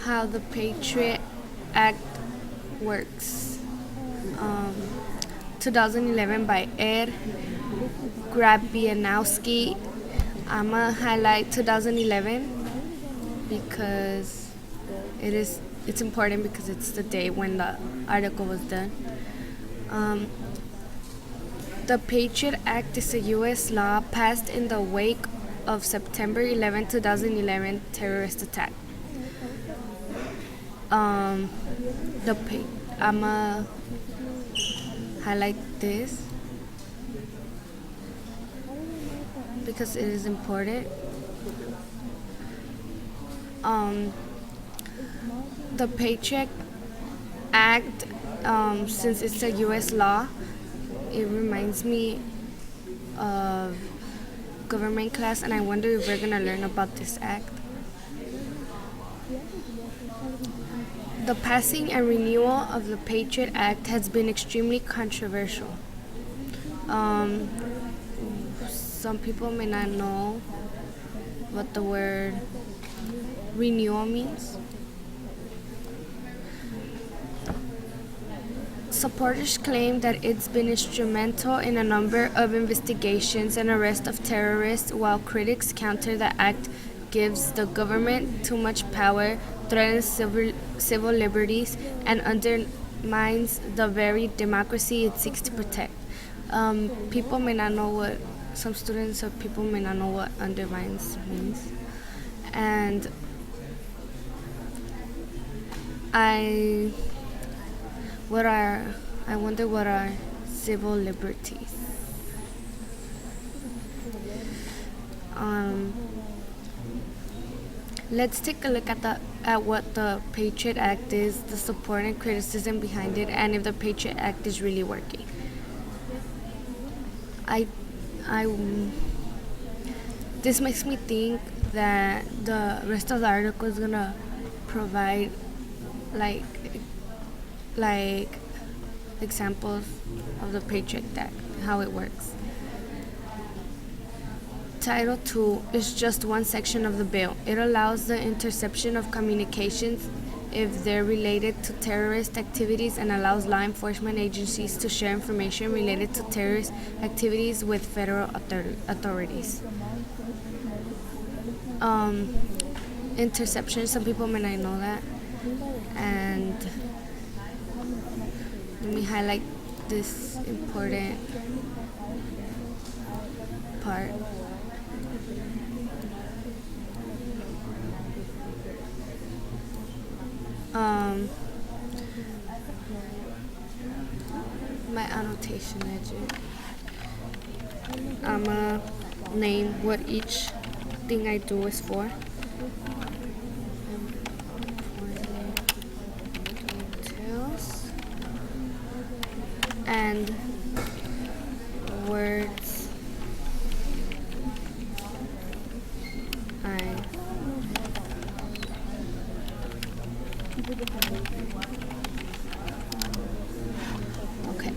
how the Patriot Act works. Um, 2011 by Ed Grabianowski. I'm gonna highlight 2011 because it's important because it's the day when the article was done. Um, the Patriot Act is a U.S. law passed in the wake of September 11, 2011 terrorist attack. Um, I'ma highlight this because it is important. The Patriot Act, since it's a U.S. law, it reminds me of government class, and I wonder if we're gonna learn about this act. The passing and renewal of the Patriot Act has been extremely controversial. Some people may not know what the word renewal means. Supporters claim that it's been instrumental in a number of investigations and arrests of terrorists, while critics counter the act gives the government too much power, threatens civil liberties, and undermines the very democracy it seeks to protect. People may not know what, some students or people may not know what undermines means. And I wonder what are civil liberties. Let's take a look at what the Patriot Act is, the support and criticism behind it, and if the Patriot Act is really working. This makes me think that the rest of the article is gonna provide like examples of the Patriot Act, how it works. Title 2 is just one section of the bill. It allows the interception of communications if they're related to terrorist activities and allows law enforcement agencies to share information related to terrorist activities with federal authorities. Interception, some people may not know that. And let me highlight this important part. My annotation legend. I'ma name what each thing I do is for. Details and words I okay.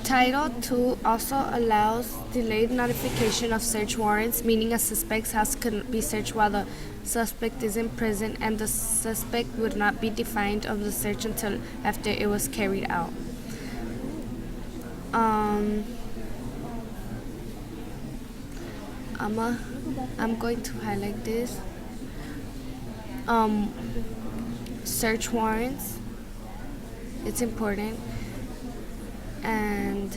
Title 2 also allows delayed notification of search warrants, meaning a suspect's house could be searched while the suspect is in prison, and the suspect would not be defined of the search until after it was carried out. I'm going to highlight this. Search warrants. It's important. And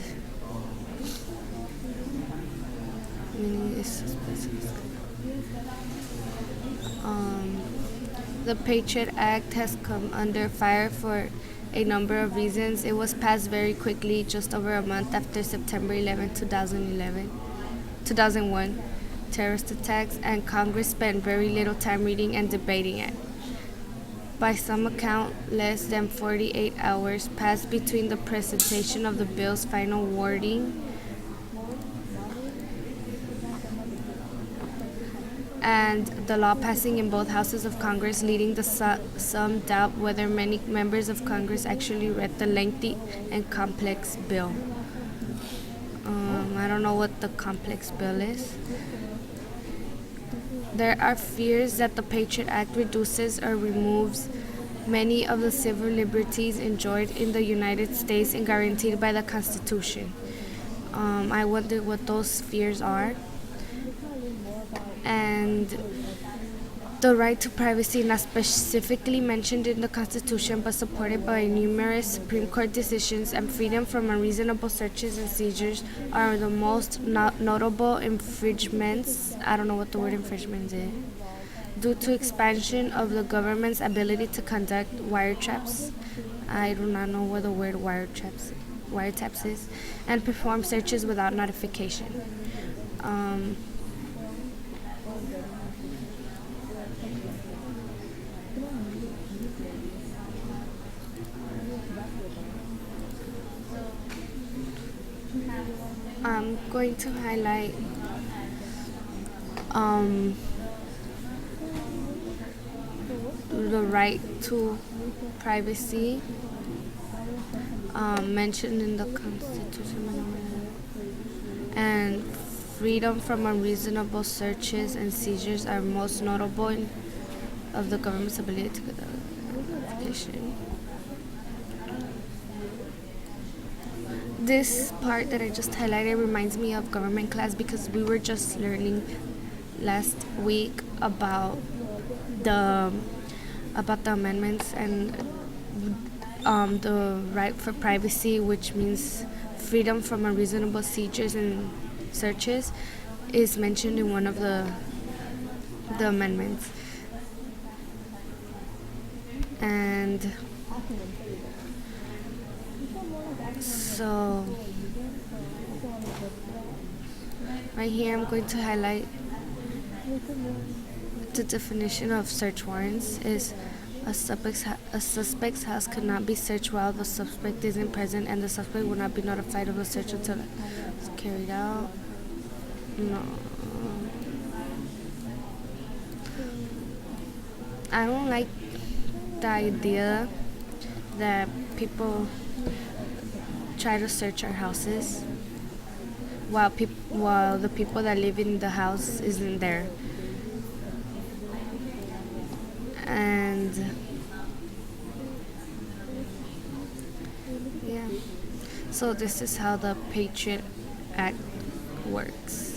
meaning is the Patriot Act has come under fire for a number of reasons. It was passed very quickly, just over a month after September 11, 2001 terrorist attacks, and Congress spent very little time reading and debating it. By some account, less than 48 hours passed between the presentation of the bill's final wording and the law passing in both houses of Congress, leading to some doubt whether many members of Congress actually read the lengthy and complex bill. I don't know what the complex bill is. There are fears that the Patriot Act reduces or removes many of the civil liberties enjoyed in the United States and guaranteed by the Constitution. I wonder what those fears are. And the right to privacy, not specifically mentioned in the Constitution but supported by numerous Supreme Court decisions, and freedom from unreasonable searches and seizures are the most notable infringements. I don't know what the word infringement is. Due to expansion of the government's ability to conduct wiretaps, I do not know what the word wiretaps is, and perform searches without notification. I'm going to highlight the right to privacy mentioned in the Constitution, and freedom from unreasonable searches and seizures are most notable of the government's ability to conduct verification. This part that I just highlighted reminds me of government class because we were just learning last week about the amendments and the right for privacy, which means freedom from unreasonable seizures and searches, is mentioned in one of the amendments. And so right here I'm going to highlight the definition of search warrants is a suspect's house could not be searched while the suspect isn't present, and the suspect will not be notified of the search until it's carried out. No. I don't like the idea that people try to search our houses while the people that live in the house isn't there. And yeah, so this is how the Patriot Act works.